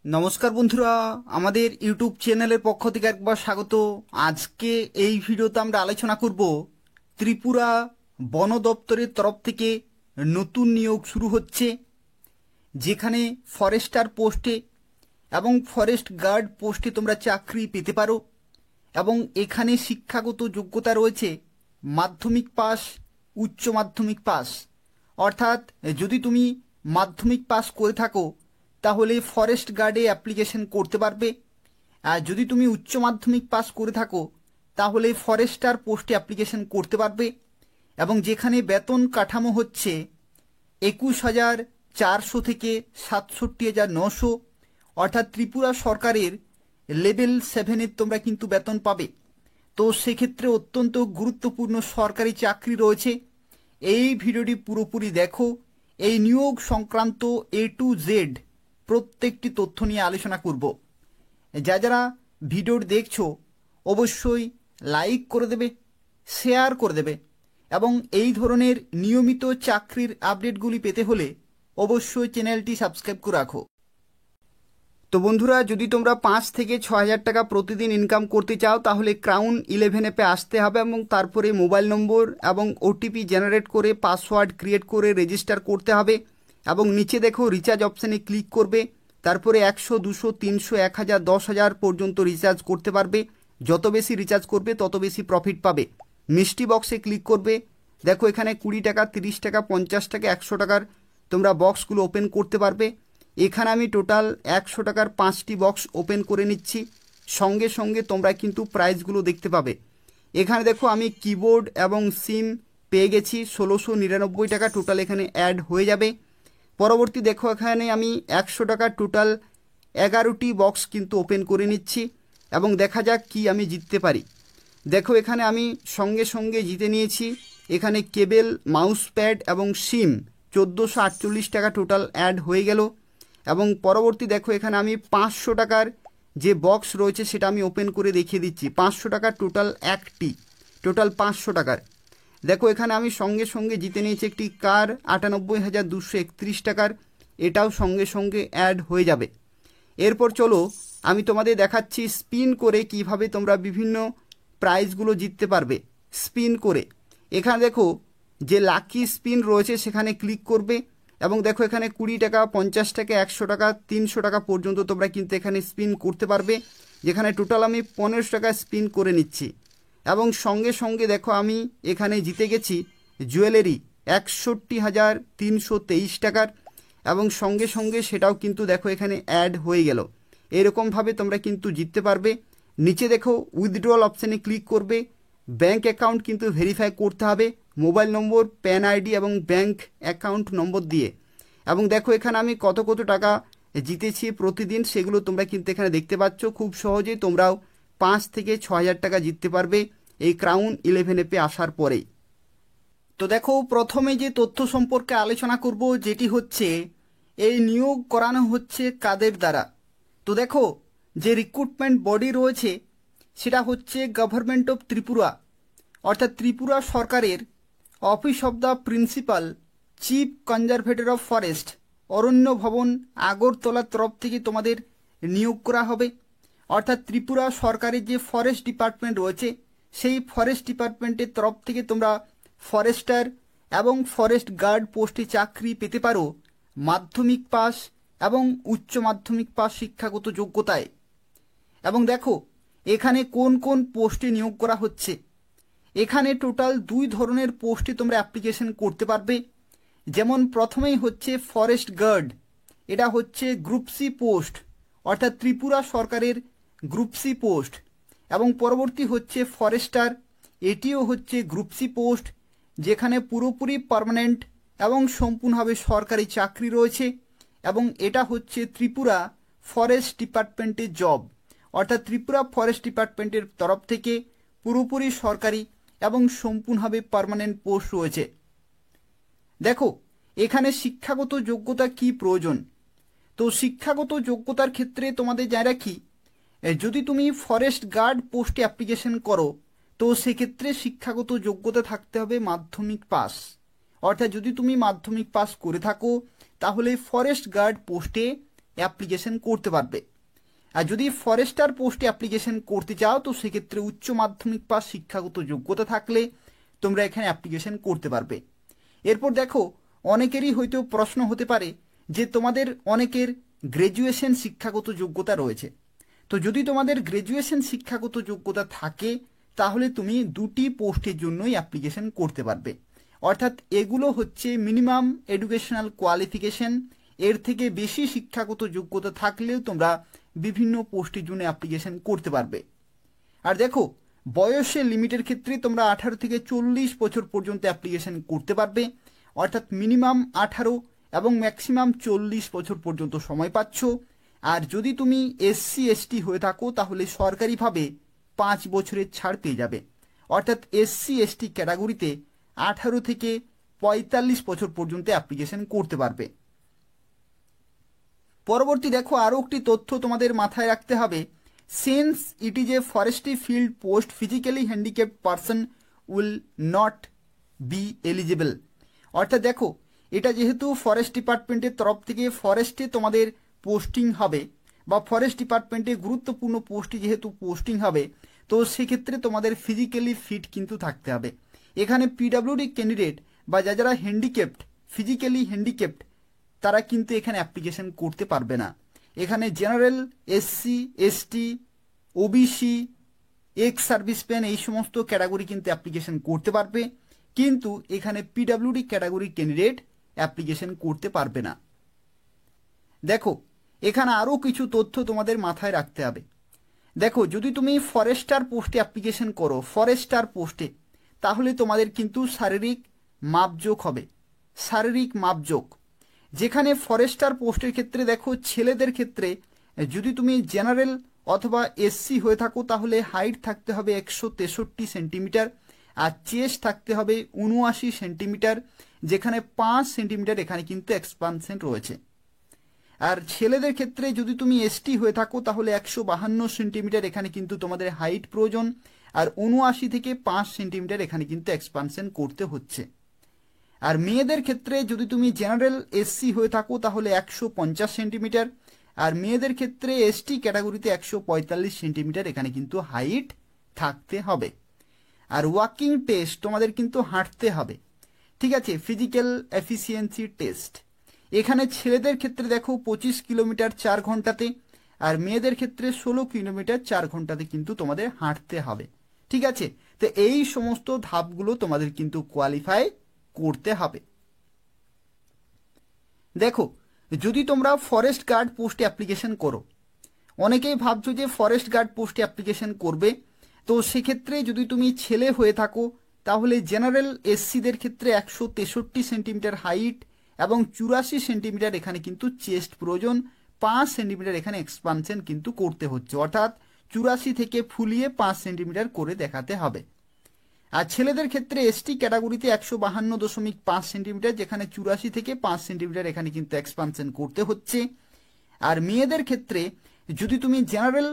নমস্কার বন্ধুরা, আমাদের ইউটিউব চ্যানেলের পক্ষ থেকে একবার স্বাগত। আজকে এই ভিডিওতে আমরা আলোচনা করব ত্রিপুরা বন দপ্তরের তরফ থেকে নতুন নিয়োগ শুরু হচ্ছে, যেখানে ফরেস্টার পোস্টে এবং ফরেস্ট গার্ড পোস্টে তোমরা চাকরি পেতে পারো। এবং এখানে শিক্ষাগত যোগ্যতা রয়েছে মাধ্যমিক পাস, উচ্চ মাধ্যমিক পাস। অর্থাৎ যদি তুমি মাধ্যমিক পাস করে থাকো তাহলে ফরেস্ট গার্ডে অ্যাপ্লিকেশন করতে পারবে। আর যদি তুমি উচ্চ মাধ্যমিক পাস করে থাকো তাহলে ফরেস্টার পোস্টে অ্যাপ্লিকেশন করতে পারবে। এবং যেখানে বেতন কাঠামো হচ্ছে 21,400 থেকে 67,900, অর্থাৎ ত্রিপুরা সরকারের লেভেল 7-এর তোমরা কিন্তু বেতন পাবে। তো সেক্ষেত্রে অত্যন্ত গুরুত্বপূর্ণ সরকারি চাকরি রয়েছে। এই ভিডিওটি পুরোপুরি দেখো। এই নিয়োগ সংক্রান্ত A to Z প্রত্যেকটি তথ্য নিয়ে আলোচনা করব। যারা ভিডিওটি দেখছো অবশ্যই লাইক করে দেবে, শেয়ার করে দেবে এবং এই ধরনের নিয়মিত চাকরির আপডেটগুলি পেতে হলে অবশ্যই চ্যানেলটি সাবস্ক্রাইব করে রাখো। তো বন্ধুরা, যদি তোমরা 5 থেকে 6,000 টাকা প্রতিদিন ইনকাম করতে চাও তাহলে ক্রাউন 11 অ্যাপে আসতে হবে এবং তারপরে মোবাইল নম্বর এবং OTP জেনারেট করে পাসওয়ার্ড ক্রিয়েট করে রেজিস্টার করতে হবে। এবং নিচে দেখো রিচার্জ অপশানে ক্লিক করবে, তারপরে 100, 200, 300, 1000, 10,000 পর্যন্ত রিচার্জ করতে পারবে। যত বেশি রিচার্জ করবে তত বেশি প্রফিট পাবে। মিষ্টি বক্সে ক্লিক করবে, দেখো এখানে 20 টাকা, 30 টাকা, 50 টাকা, 100 টাকার তোমরা বক্সগুলো ওপেন করতে পারবে। এখানে আমি টোটাল 100 টাকার 5টি বক্স ওপেন করে নিচ্ছি। সঙ্গে সঙ্গে তোমরা কিন্তু প্রাইসগুলো দেখতে পাবে। এখানে দেখো আমি কিবোর্ড এবং সিম পেয়ে গেছি 1699 টাকা টোটাল এখানে অ্যাড হয়ে যাবে। পরবর্তী দেখো এখানে আমি 100 টাকা টোটাল 11টি বক্স কিন্তু ওপেন করে নিচ্ছি এবং দেখা যাক কি আমি জিততে পারি। দেখো এখানে আমি সঙ্গে সঙ্গে জিতে নিয়েছি। এখানে কেবেল, মাউস প্যাড এবং সিম 1448 টাকা টোটাল অ্যাড হয়ে গেল। এবং পরবর্তী দেখো এখানে আমি 500 টাকার যে বক্স রয়েছে সেটা আমি ওপেন করে দেখিয়ে দিচ্ছি। 500 টাকার টোটাল একটি, টোটাল 500 টাকার। দেখো এখানে আমি সঙ্গে সঙ্গে জিতে নিয়েছি একটি কার 98,231 টাকার, এটাও সঙ্গে সঙ্গে অ্যাড হয়ে যাবে। এরপর চলো আমি তোমাদের দেখাচ্ছি স্পিন করে কিভাবে তোমরা বিভিন্ন প্রাইজগুলো জিততে পারবে স্পিন করে। এখানে দেখো যে লাকি স্পিন রয়েছে সেখানে ক্লিক করবে এবং দেখো এখানে 20 টাকা, 50 টাকা, 100 টাকা, 300 টাকা পর্যন্ত তোমরা কিন্তু এখানে স্পিন করতে পারবে, যেখানে টোটাল আমি 15 টাকা স্পিন করে নিচ্ছি। এবং সঙ্গে সঙ্গে দেখো আমি এখানে জিতে গেছি জুয়েলারি 61,323 টাকার এবং সঙ্গে সঙ্গে সেটাও কিন্তু দেখো এখানে অ্যাড হয়ে গেল। এরকমভাবে তোমরা কিন্তু জিততে পারবে। নিচে দেখো উইথড্রল অপশানে ক্লিক করবে, ব্যাঙ্ক অ্যাকাউন্ট কিন্তু ভেরিফাই করতে হবে মোবাইল নম্বর, প্যান আইডি এবং ব্যাঙ্ক অ্যাকাউন্ট নম্বর দিয়ে। এবং দেখো এখানে আমি কত কত টাকা জিতেছি প্রতিদিন সেগুলো তোমরা কিন্তু এখানে দেখতে পাচ্ছ। খুব সহজেই তোমরাও 5 থেকে 6,000 টাকা জিততে পারবে এই ক্রাউন 11 অ্যাপে আসার পরেই। তো দেখো প্রথমে যে তথ্য সম্পর্কে আলোচনা করব যেটি হচ্ছে এই নিয়োগ করানো হচ্ছে কাদের দ্বারা। তো দেখো যে রিক্রুটমেন্ট বডি রয়েছে সেটা হচ্ছে গভর্নমেন্ট অফ ত্রিপুরা, অর্থাৎ ত্রিপুরা সরকারের office of the principal chief conservator of forest Aranya Bhavan আগরতলার তরফ থেকে তোমাদের নিয়োগ করা হবে। অর্থাৎ ত্রিপুরা সরকারের যে ফরেস্ট ডিপার্টমেন্ট রয়েছে সেই ফরেস্ট ডিপার্টমেন্টের তরফ থেকে তোমরা ফরেস্টার এবং ফরেস্ট গার্ড পোস্টে চাকরি পেতে পারো মাধ্যমিক পাস এবং উচ্চ মাধ্যমিক পাস শিক্ষাগত যোগ্যতায়। এবং দেখো এখানে কোন কোন পোস্টে নিয়োগ করা হচ্ছে। এখানে টোটাল 2 ধরনের পোস্টে তোমরা অ্যাপ্লিকেশন করতে পারবে। যেমন প্রথমেই হচ্ছে ফরেস্ট গার্ড, এটা হচ্ছে গ্রুপ সি পোস্ট, অর্থাৎ ত্রিপুরা সরকারের গ্রুপ সি পোস্ট। এবং পরবর্তী হচ্ছে ফরেস্টার, এটিও হচ্ছে গ্রুপ সি পোস্ট, যেখানে পুরোপুরি পার্মানেন্ট এবং সম্পূর্ণভাবে সরকারি চাকরি রয়েছে। এবং এটা হচ্ছে ত্রিপুরা ফরেস্ট ডিপার্টমেন্টের জব, অর্থাৎ ত্রিপুরা ফরেস্ট ডিপার্টমেন্টের তরফ থেকে পুরোপুরি সরকারি এবং সম্পূর্ণভাবে পার্মানেন্ট পোস্ট রয়েছে। দেখো এখানে শিক্ষাগত যোগ্যতা কি প্রয়োজন। তো শিক্ষাগত যোগ্যতার ক্ষেত্রে তোমাদের জানা রাখি, যদি তুমি ফরেস্ট গার্ড পোস্টে অ্যাপ্লিকেশন করো তো সেক্ষেত্রে শিক্ষাগত যোগ্যতা থাকতে হবে মাধ্যমিক পাস। অর্থাৎ যদি তুমি মাধ্যমিক পাস করে থাকো তাহলে ফরেস্ট গার্ড পোস্টে অ্যাপ্লিকেশন করতে পারবে। আর যদি ফরেস্টার পোস্টে অ্যাপ্লিকেশন করতে চাও তো সেক্ষেত্রে উচ্চ মাধ্যমিক পাস শিক্ষাগত যোগ্যতা থাকলে তোমরা এখানে অ্যাপ্লিকেশন করতে পারবে। এরপর দেখো, অনেকেরই হয়তো প্রশ্ন হতে পারে যে তোমাদের অনেকের গ্র্যাজুয়েশন শিক্ষাগত যোগ্যতা রয়েছে। তো যদি তোমাদের গ্র্যাজুয়েশন শিক্ষাগত যোগ্যতা থাকে তাহলে তুমি দুটি পোস্টের জন্যই অ্যাপ্লিকেশন করতে পারবে। অর্থাৎ এগুলো হচ্ছে মিনিমাম এডুকেশনাল কোয়ালিফিকেশন, এর থেকে বেশি শিক্ষাগত যোগ্যতা থাকলেও তোমরা বিভিন্ন পোস্টের জন্য অ্যাপ্লিকেশন করতে পারবে। আর দেখো, বয়সের লিমিটের ক্ষেত্রে তোমরা 18 থেকে 40 বছর পর্যন্ত অ্যাপ্লিকেশন করতে পারবে। অর্থাৎ মিনিমাম 18 এবং ম্যাক্সিমাম 40 বছর পর্যন্ত সময় পাচ্ছ। আর যদি তুমি SC ST হয়ে থাকো তাহলে সরকারিভাবে 5 বছরের ছাড় পেয়ে যাবে। অর্থাৎ SC ST ক্যাটাগরিতে 18 থেকে 45 বছর পর্যন্ত অ্যাপ্লিকেশন করতে পারবে। পরবর্তী দেখো, আরও একটি তথ্য তোমাদের মাথায় রাখতে হবে। Since it is a forestry field post, physically handicapped person will not be eligible. অর্থাৎ দেখো, এটা যেহেতু ফরেস্ট ডিপার্টমেন্টের তরফ থেকে ফরেস্টে তোমাদের পোস্টিং হবে বা ফরেস্ট ডিপার্টমেন্টে গুরুত্বপূর্ণ পোস্টে যেহেতু পোস্টিং হবে, তো সেক্ষেত্রে তোমাদের ফিজিক্যালি ফিট কিন্তু থাকতে হবে। এখানে PWD ক্যান্ডিডেট বা যারা হ্যান্ডিক্যাপ্ট, ফিজিক্যালি হ্যান্ডিক্যাপ্ট, তারা কিন্তু এখানে অ্যাপ্লিকেশন করতে পারবে না। এখানে general, SC ST, OBC, ex serviceman এই সমস্ত ক্যাটাগরি কিন্তু অ্যাপ্লিকেশন করতে পারবে, কিন্তু এখানে PWD ক্যাটাগরি ক্যান্ডিডেট অ্যাপ্লিকেশন করতে পারবে না। দেখো, এখানে আরও কিছু তথ্য তোমাদের মাথায় রাখতে হবে। দেখো, যদি তুমি ফরেস্টার পোস্টে অ্যাপ্লিকেশন করো, ফরেস্টার পোস্টে, তাহলে তোমাদের কিন্তু শারীরিক মাপজোক হবে, শারীরিক মাপজোক। যেখানে ফরেস্টার পোস্টের ক্ষেত্রে দেখো, ছেলেদের ক্ষেত্রে যদি তুমি জেনারেল অথবা SC হয়ে থাকো তাহলে হাইট থাকতে হবে 163 সেন্টিমিটার, আর চেস্ট থাকতে হবে 79 সেন্টিমিটার, যেখানে 5 সেন্টিমিটার এখানে কিন্তু এক্সপানশন রয়েছে। আর ছেলেদের ক্ষেত্রে যদি তুমি ST হয়ে থাকো তাহলে 152 সেন্টিমিটার এখানে কিন্তু তোমাদের হাইট প্রয়োজন, আর 79 থেকে 5 সেন্টিমিটার এখানে কিন্তু এক্সপানশন করতে হচ্ছে। আর মেয়েদের ক্ষেত্রে যদি তুমি জেনারেল SC হয়ে থাকো তাহলে 150 সেন্টিমিটার, আর মেয়েদের ক্ষেত্রে ST ক্যাটাগরিতে 145 সেন্টিমিটার এখানে কিন্তু হাইট থাকতে হবে। আর ওয়াকিং টেস্ট তোমাদের কিন্তু হাঁটতে হবে, ঠিক আছে, ফিজিক্যাল এফিসিয়েন্সি টেস্ট। এখানে ছেলেদের ক্ষেত্রে দেখো 25 কিলোমিটার 4 ঘন্টাতে, আর মেয়েদের ক্ষেত্রে 16 কিলোমিটার 4 ঘন্টাতে কিন্তু তোমাদের হাঁটতে হবে, ঠিক আছে। তো এই সমস্ত ধাপগুলো তোমাদের কিন্তু কোয়ালিফাই করতে হবে। দেখো, যদি তোমরা ফরেস্ট গার্ড পোস্টে অ্যাপ্লিকেশন করো, অনেকেই ভাবছো যে ফরেস্ট গার্ড পোস্টে অ্যাপ্লিকেশন করবে, তো সেক্ষেত্রে যদি তুমি ছেলে হয়ে থাকো তাহলে জেনারেল SCদের ক্ষেত্রে 163 সেন্টিমিটার হাইট এবং 84 সেন্টিমিটার এখানে কিন্তু চেস্ট প্রয়োজন, 5 সেন্টিমিটার এখানে এক্সপানশন কিন্তু করতে হচ্ছে, অর্থাৎ 84 থেকে ফুলিয়ে 5 সেন্টিমিটার করে দেখাতে হবে। আর ছেলেদের ক্ষেত্রে ST ক্যাটাগরিতে 152.5 সেন্টিমিটার, যেখানে 84 থেকে 5 সেন্টিমিটার এখানে কিন্তু এক্সপানশন করতে হচ্ছে। আর মেয়েদের ক্ষেত্রে যদি তুমি জেনারেল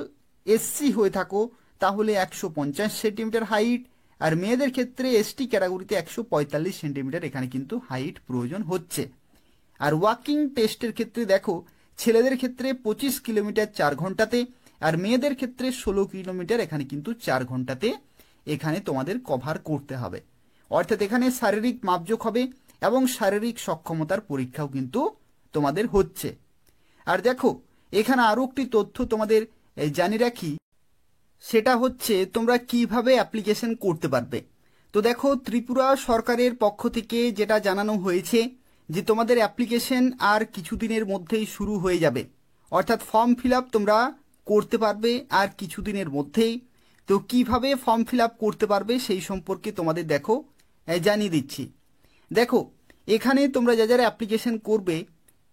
SC হয়ে থাকো তাহলে 150 সেন্টিমিটার হাইট, আর মেয়েদের ক্ষেত্রে ST ক্যাটাগরিতে 145 সেন্টিমিটার এখানে কিন্তু হাইট প্রয়োজন হচ্ছে। আর ওয়াকিং টেস্টের ক্ষেত্রে দেখো, ছেলেদের ক্ষেত্রে 25 কিলোমিটার 4 ঘন্টাতে, আর মেয়েদের ক্ষেত্রে 16 কিলোমিটার এখানে কিন্তু 4 ঘন্টাতে এখানে তোমাদের কভার করতে হবে। অর্থাৎ এখানে শারীরিক মাপজোক হবে এবং শারীরিক সক্ষমতার পরীক্ষাও কিন্তু তোমাদের হচ্ছে। আর দেখো, এখানে আরও একটি তথ্য তোমাদের জানিয়ে রাখি, সেটা হচ্ছে তোমরা কিভাবে অ্যাপ্লিকেশন করতে পারবে। তো দেখো, ত্রিপুরা সরকারের পক্ষ থেকে যেটা জানানো হয়েছে যে তোমাদের অ্যাপ্লিকেশন আর কিছুদিনের মধ্যেই শুরু হয়ে যাবে, অর্থাৎ ফর্ম ফিল আপ তোমরা করতে পারবে আর কিছুদিনের মধ্যেই। তো কিভাবে ফর্ম ফিল আপ করতে পারবে সেই সম্পর্কে তোমাদের দেখো জানিয়ে দিচ্ছি। দেখো, এখানে তোমরা যারা অ্যাপ্লিকেশন করবে,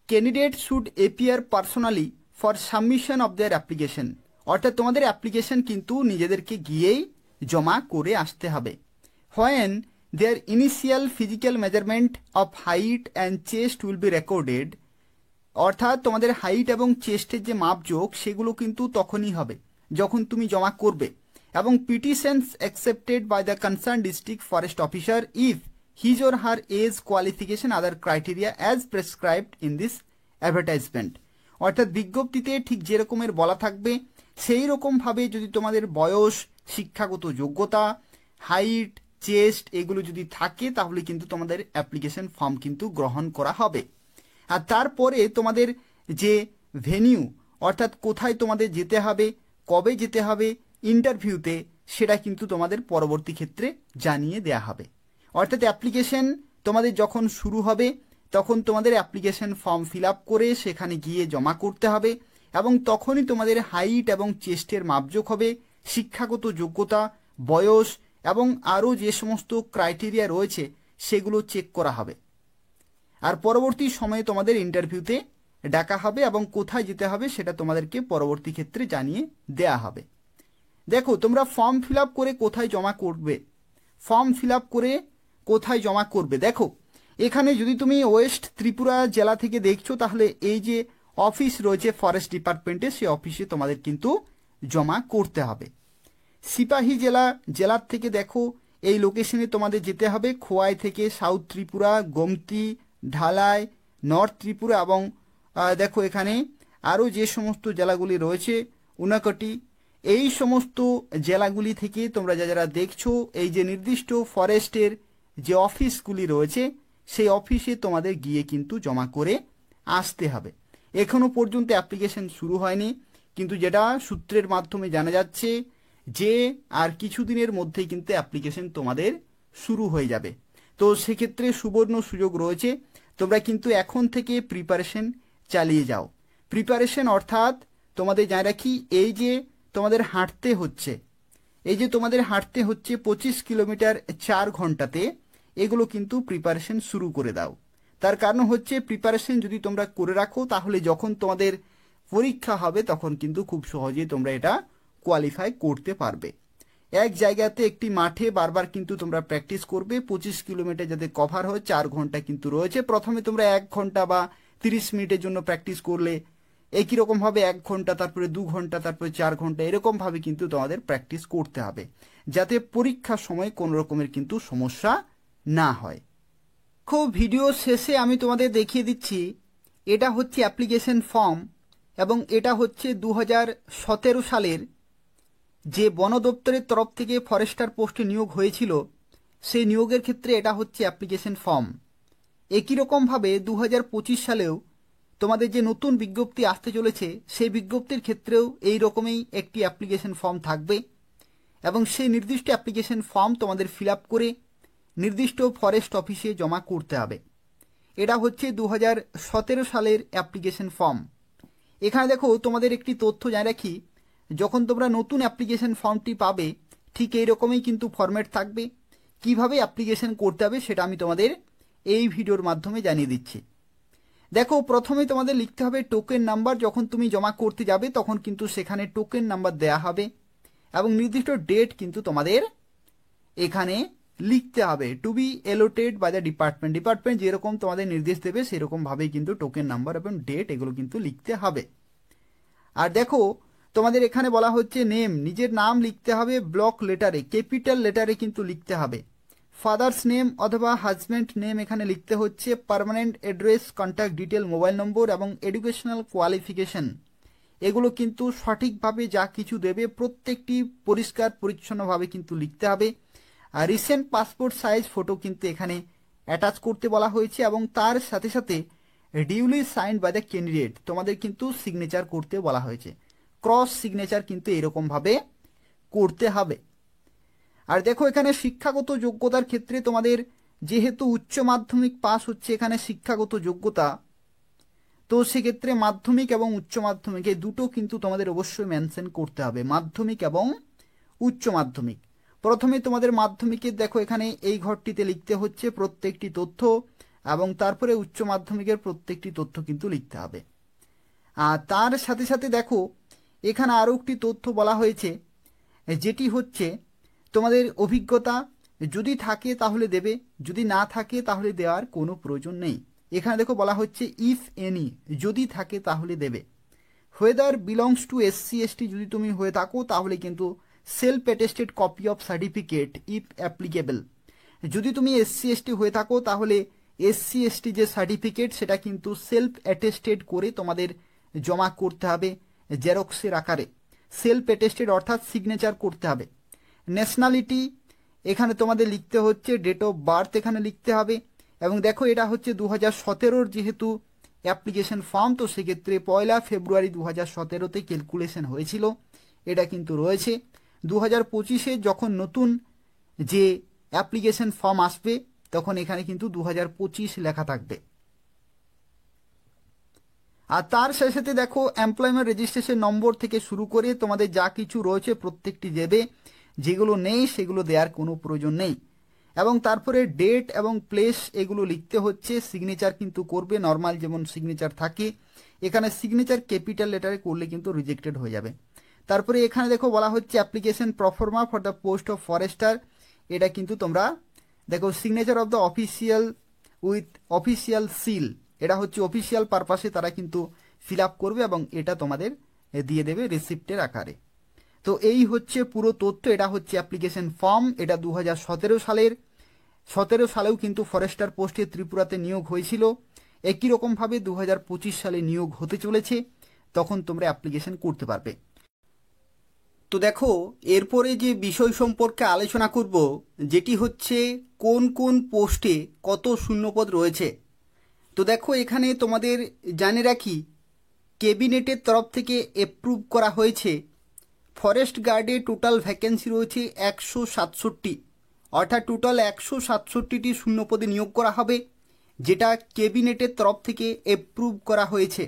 candidate should appear personally for submission of their application, অর্থাৎ তোমাদের অ্যাপ্লিকেশন কিন্তু নিজেদেরকে গিয়েই জমা করে আসতে হবে। When there initial physical measurement of height and chest will be recorded, অর্থাৎ তোমাদের হাইট এবং চেস্টের যে মাপজোক সেগুলো কিন্তু তখনই হবে যখন তুমি জমা করবে, এবং petitions accepted by the concern district forest officer if his or her age, qualification, other criteria as prescribed in this advertisement, অর্থাৎ বিজ্ঞপ্তিতে ঠিক যেরকমের বলা থাকবে সেই রকমভাবে যদি তোমাদের বয়স, শিক্ষাগত যোগ্যতা, হাইট, চেস্ট এগুলো যদি থাকে তাহলে কিন্তু তোমাদের অ্যাপ্লিকেশন ফর্ম কিন্তু গ্রহণ করা হবে। আর তারপরে তোমাদের যে ভেনিউ অর্থাৎ কোথায় তোমাদের যেতে হবে, কবে যেতে হবে ইন্টারভিউতে, সেটা কিন্তু তোমাদের পরবর্তী ক্ষেত্রে জানিয়ে দেয়া হবে। অর্থাৎ অ্যাপ্লিকেশন তোমাদের যখন শুরু হবে তখন তোমাদের অ্যাপ্লিকেশন ফর্ম ফিল আপ করে সেখানে গিয়ে জমা করতে হবে এবং তখনই তোমাদের হাইট এবং চেস্টের মাপজোক হবে, শিক্ষাগত যোগ্যতা, বয়স এবং আরও যে সমস্ত ক্রাইটেরিয়া রয়েছে সেগুলো চেক করা হবে। আর পরবর্তী সময়ে তোমাদের ইন্টারভিউতে ডাকা হবে এবং কোথায় যেতে হবে সেটা তোমাদেরকে পরবর্তী ক্ষেত্রে জানিয়ে দেয়া হবে। দেখো তোমরা ফর্ম ফিল আপ করে কোথায় জমা করবে, ফর্ম ফিল আপ করে কোথায় জমা করবে, দেখো এখানে যদি তুমি ওয়েস্ট ত্রিপুরা জেলা থেকে দেখছো তাহলে এই যে অফিস রয়েছে ফরেস্ট ডিপার্টমেন্টে সেই অফিসে তোমাদের কিন্তু জমা করতে হবে। সিপাহী জেলার থেকে দেখো এই লোকেশনে তোমাদের যেতে হবে, খোয়াই থেকে সাউথ ত্রিপুরা, গোমতি, ঢালাই, নর্থ ত্রিপুরা এবং দেখো এখানে আরও যে সমস্ত জেলাগুলি রয়েছে উনাকটি, এই সমস্ত জেলাগুলি থেকে তোমরা যারা দেখছো এই যে নির্দিষ্ট ফরেস্টের যে অফিসগুলি রয়েছে সেই অফিসে তোমাদের গিয়ে কিন্তু জমা করে আসতে হবে। এখনো পর্যন্ত অ্যাপ্লিকেশন শুরু হয়নি, কিন্তু যেটা সূত্রের মাধ্যমে জানা যাচ্ছে যে আর কিছুদিনের মধ্যেই কিন্তু অ্যাপ্লিকেশন তোমাদের শুরু হয়ে যাবে। তো সেক্ষেত্রে সুবর্ণ সুযোগ রয়েছে, তোমরা কিন্তু এখন থেকে প্রিপারেশন চালিয়ে যাও। প্রিপারেশন অর্থাৎ তোমাদের জানা রাখি এই যে তোমাদের হাঁটতে হচ্ছে, এই যে তোমাদের হাঁটতে হচ্ছে 25 কিলোমিটার 4 ঘন্টাতে, এগুলো কিন্তু প্রিপারেশন শুরু করে দাও। তার কারণ হচ্ছে প্রিপারেশন যদি তোমরা করে রাখো তাহলে যখন তোমাদের পরীক্ষা হবে তখন কিন্তু খুব সহজেই তোমরা এটা কোয়ালিফাই করতে পারবে। এক জায়গাতে একটি মাঠে বারবার কিন্তু তোমরা প্র্যাকটিস করবে, 25 কিলোমিটার যাতে কভার হয় 4 ঘন্টা কিন্তু রয়েছে। প্রথমে তোমরা 1 ঘন্টা বা 30 মিনিটের জন্য প্র্যাকটিস করলে, একই রকমভাবে 1 ঘন্টা, তারপরে 2 ঘন্টা, তারপরে 4 ঘন্টা, এরকমভাবে কিন্তু তোমাদের প্র্যাকটিস করতে হবে যাতে পরীক্ষার সময় কোনো রকমের কিন্তু সমস্যা না হয়। খুব ভিডিও শেষে আমি তোমাদের দেখিয়ে দিচ্ছি, এটা হচ্ছে অ্যাপ্লিকেশন ফর্ম এবং এটা হচ্ছে 2017 সালের যে বন দপ্তরের তরফ থেকে ফরেস্টার পোস্টে নিয়োগ হয়েছিল সেই নিয়োগের ক্ষেত্রে এটা হচ্ছে অ্যাপ্লিকেশন ফর্ম। একই রকমভাবে 2025 সালেও তোমাদের যে নতুন বিজ্ঞপ্তি আসতে চলেছে সেই বিজ্ঞপ্তির ক্ষেত্রেও এই রকমই একটি অ্যাপ্লিকেশন ফর্ম থাকবে এবং সেই নির্দিষ্ট অ্যাপ্লিকেশন ফর্ম তোমাদের ফিল আপ করে নির্দিষ্ট ফরেস্ট অফিসে জমা করতে হবে। এটা হচ্ছে 2017 সালের অ্যাপ্লিকেশন ফর্ম। এখানে দেখো তোমাদের একটি তথ্য জানিয়ে রাখি, যখন তোমরা নতুন অ্যাপ্লিকেশন ফর্মটি পাবে ঠিক এই রকমই কিন্তু ফরম্যাট থাকবে। কিভাবে অ্যাপ্লিকেশন করতে হবে সেটা আমি তোমাদের এই ভিডিওর মাধ্যমে জানিয়ে দিচ্ছি। দেখো প্রথমে তোমাদের লিখতে হবে টোকেন নাম্বার, যখন তুমি জমা করতে যাবে তখন কিন্তু সেখানে টোকেন নাম্বার দেয়া হবে এবং নির্দিষ্ট ডেট কিন্তু তোমাদের এখানে লিখতে হবে, to be allotted by the department যেরকম তোমাদের নির্দেশ দেবে সেরকমভাবেই কিন্তু টোকেন নাম্বার এবং ডেট এগুলো কিন্তু লিখতে হবে। আর দেখো তোমাদের এখানে বলা হচ্ছে নেম, নিজের নাম লিখতে হবে ব্লক লেটারে, ক্যাপিটাল লেটারে কিন্তু লিখতে হবে। ফাদার্স নেম অথবা হাজব্যান্ড নেম এখানে লিখতে হচ্ছে, permanent address, contact detail, mobile নম্বর এবং এডুকেশনাল কোয়ালিফিকেশন এগুলো কিন্তু সঠিকভাবে যা কিছু দেবে প্রত্যেকটি পরিষ্কার পরিচ্ছন্নভাবে কিন্তু লিখতে হবে। আর রিসেন্ট পাসপোর্ট সাইজ ফটো কিন্তু এখানে অ্যাটাচ করতে বলা হয়েছে এবং তার সাথে সাথে duly signed by the candidate তোমাদের কিন্তু সিগনেচার করতে বলা হয়েছে, ক্রস সিগনেচার কিন্তু এরকমভাবে করতে হবে। আর দেখো এখানে শিক্ষাগত যোগ্যতার ক্ষেত্রে তোমাদের যেহেতু উচ্চ মাধ্যমিক পাস হচ্ছে এখানে শিক্ষাগত যোগ্যতা, তো সেক্ষেত্রে মাধ্যমিক এবং উচ্চ মাধ্যমিক এই দুটো কিন্তু তোমাদের অবশ্যই মেনশন করতে হবে, মাধ্যমিক এবং উচ্চ মাধ্যমিক। প্রথমে তোমাদের মাধ্যমিকের দেখো এখানে এই ঘরটিতে লিখতে হচ্ছে প্রত্যেকটি তথ্য এবং তারপরে উচ্চ মাধ্যমিকের প্রত্যেকটি তথ্য কিন্তু লিখতে হবে। আর তার সাথে সাথে দেখো এখানে আরও একটি তথ্য বলা হয়েছে যেটি হচ্ছে তোমাদের অভিজ্ঞতা যদি থাকে তাহলে দেবে, যদি না থাকে তাহলে দেওয়ার কোনো প্রয়োজন নেই। এখানে দেখো বলা হচ্ছে ইফ এনি, যদি থাকে তাহলে দেবে। Whether belongs to SC ST যদি তুমি হয়ে থাকো তাহলে কিন্তু self attested copy of certificate if applicable. যদি তুমি SC ST হয়ে থাকো তাহলে SC ST যে সার্টিফিকেট সেটা কিন্তু সেলফ অ্যাটেস্টেড করে তোমাদের জমা করতে হবে জেরক্সের আকারে, সেলফ অ্যাটেস্টেড অর্থাৎ সিগনেচার করতে হবে। ন্যাশনালিটি এখানে তোমাদের লিখতে হচ্ছে, ডেট অফ বার্থ এখানে লিখতে হবে। এবং দেখো এটা হচ্ছে 2017 যেহেতু অ্যাপ্লিকেশন ফর্ম, তো সেক্ষেত্রে 1 ফেব্রুয়ারি 2017 ক্যালকুলেশন হয়েছিল, এটা কিন্তু রয়েছে। 2025 যখন নতুন যে অ্যাপ্লিকেশন ফর্ম আসবে তখন এখানে কিন্তু 2025 লেখা থাকবে। আর তার সাথে দেখো এমপ্লয়মেন্ট রেজিস্ট্রেশন নম্বর থেকে শুরু করে তোমাদের যা কিছু রয়েছে প্রত্যেকটি দেবে, যেগুলো নেই সেগুলো দেওয়ার কোনো প্রয়োজন নেই। এবং তারপরে ডেট এবং প্লেস এগুলো লিখতে হচ্ছে। সিগনেচার কিন্তু করবে নর্মাল যেমন সিগনেচার থাকে, এখানে সিগনেচার ক্যাপিটাল লেটারে করলে কিন্তু রিজেক্টেড হয়ে যাবে। তারপরে এখানে দেখো বলা হচ্ছে application pro forma for the post of Forster, এটা কিন্তু তোমরা দেখো signature of the official with official seal, এটা হচ্ছে অফিসিয়াল পারপাসে তারা কিন্তু ফিল আপ করবে এবং এটা তোমাদের দিয়ে দেবে রিসিপ্টের আকারে। তো এই হচ্ছে পুরো তথ্য, এটা হচ্ছে অ্যাপ্লিকেশন ফর্ম। এটা 2017 সালের 17 সালেও কিন্তু ফরেস্টার পোস্টে ত্রিপুরাতে নিয়োগ হয়েছিল। একই রকমভাবে 2025 সালে নিয়োগ হতে চলেছে, তখন তোমরা অ্যাপ্লিকেশন করতে পারবে। তো দেখো এরপরে যে বিষয় সম্পর্কে আলোচনা করব, যেটি হচ্ছে কোন কোন পোস্টে কত শূন্যপদ রয়েছে। তো দেখো এখানে তোমাদের জানে রাখি, ক্যাবিনেটের তরফ থেকে অ্যাপ্রুভ করা হয়েছে ফরেস্ট গার্ডে টোটাল ভ্যাকেন্সি রয়েছে 167, অর্থাৎ টোটাল 167টি শূন্যপদে নিয়োগ করা হবে, যেটা ক্যাবিনেটের তরফ থেকে অ্যাপ্রুভ করা হয়েছে।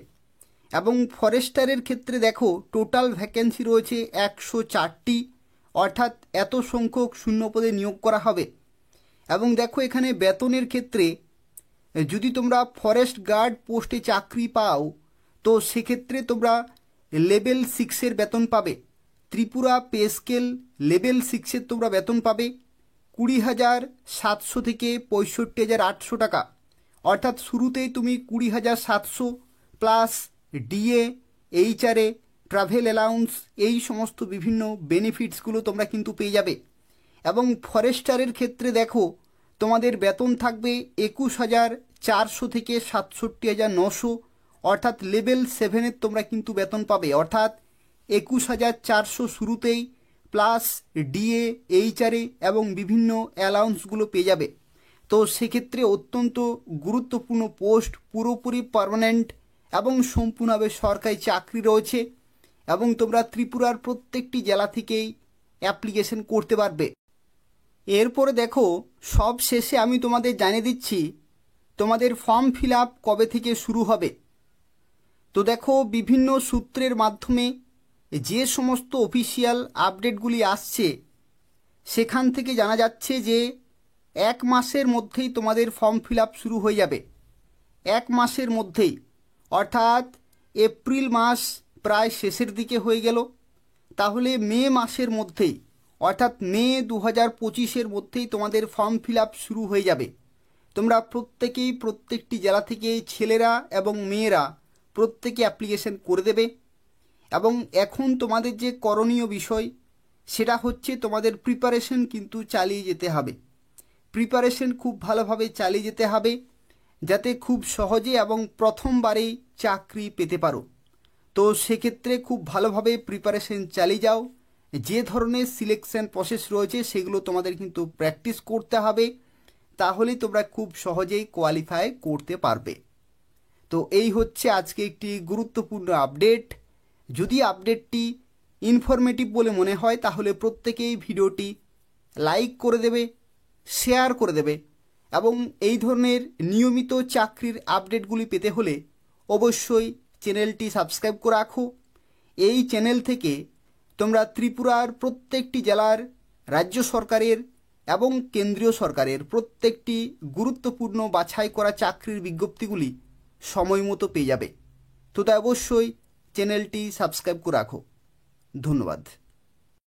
এবং ফরেস্টারের ক্ষেত্রে দেখো টোটাল ভ্যাকেন্সি রয়েছে 104টি, অর্থাৎ এত সংখ্যক শূন্যপদে নিয়োগ করা হবে। এবং দেখো এখানে বেতনের ক্ষেত্রে যদি তোমরা ফরেস্ট গার্ড পোস্টে চাকরি পাও, তো সেক্ষেত্রে তোমরা লেভেল 6-এর বেতন পাবে। ত্রিপুরা পে স্কেল লেভেল 6-এর তোমরা বেতন পাবে 20,700 থেকে 65,800 টাকা, অর্থাৎ শুরুতেই তুমি 20,700 plus DA, HRA, travel allowance, এই সমস্ত বিভিন্ন বেনিফিটসগুলো তোমরা কিন্তু পেয়ে যাবে। এবং ফরেস্টারের ক্ষেত্রে দেখো তোমাদের বেতন থাকবে 21,400 থেকে 67,900, অর্থাৎ লেভেল 7-এর তোমরা কিন্তু বেতন পাবে, অর্থাৎ 21,400 শুরুতেই প্লাস ডিএ, এইচআরএ এবং বিভিন্ন অ্যালাউন্সগুলো পেয়ে যাবে। তো সেক্ষেত্রে অত্যন্ত গুরুত্বপূর্ণ পোস্ট, পুরোপুরি পার্মানেন্ট এবং সম্পূর্ণভাবে সরকারি চাকরি রয়েছে, এবং তোমরা ত্রিপুরার প্রত্যেকটি জেলা থেকেই অ্যাপ্লিকেশন করতে পারবে। এরপরে দেখো সব শেষে আমি তোমাদের জানিয়ে দিচ্ছি তোমাদের ফর্ম ফিল আপ কবে থেকে শুরু হবে। তো দেখো বিভিন্ন সূত্রের মাধ্যমে যে সমস্ত অফিসিয়াল আপডেটগুলি আসছে সেখান থেকে জানা যাচ্ছে যে 1 মাসের মধ্যেই তোমাদের ফর্ম ফিল আপ শুরু হয়ে যাবে। 1 মাসের মধ্যেই, অর্থাৎ এপ্রিল মাস প্রায় শেষের দিকে হয়ে গেল, তাহলে মে মাসের মধ্যেই, অর্থাৎ মে 2025-এর মধ্যেই তোমাদের ফর্ম ফিল আপ শুরু হয়ে যাবে। তোমরা প্রত্যেকেই প্রত্যেকটি জেলা থেকে ছেলেরা এবং মেয়েরা প্রত্যেকে অ্যাপ্লিকেশন করে দেবে। এবং এখন তোমাদের যে করণীয় বিষয় সেটা হচ্ছে তোমাদের প্রিপারেশন কিন্তু চালিয়ে যেতে হবে। প্রিপারেশন খুব ভালোভাবে চালিয়ে যেতে হবে, যাতে খুব সহজে এবং প্রথমবারেই চাকরি পেতে পারো। তো সেক্ষেত্রে খুব ভালোভাবে প্রিপারেশন চালিয়ে যাও। যে ধরনের সিলেকশন প্রসেস রয়েছে সেগুলো তোমাদের কিন্তু প্র্যাকটিস করতে হবে, তাহলেই তোমরা খুব সহজেই কোয়ালিফাই করতে পারবে। তো এই হচ্ছে আজকে একটি গুরুত্বপূর্ণ আপডেট। যদি আপডেটটি ইনফরমেটিভ বলে মনে হয় তাহলে প্রত্যেকেই ভিডিওটি লাইক করে দেবে, শেয়ার করে দেবে, এবং এই ধরনের নিয়মিত চাকরির আপডেটগুলি পেতে হলে অবশ্যই চ্যানেলটি সাবস্ক্রাইব করে রাখো। এই চ্যানেল থেকে তোমরা ত্রিপুরার প্রত্যেকটি জেলার, রাজ্য সরকারের এবং কেন্দ্রীয় সরকারের প্রত্যেকটি গুরুত্বপূর্ণ বাছাই করা চাকরির বিজ্ঞপ্তিগুলি সময় মতো পেয়ে যাবে। তো তাই অবশ্যই চ্যানেলটি সাবস্ক্রাইব করে রাখো। ধন্যবাদ।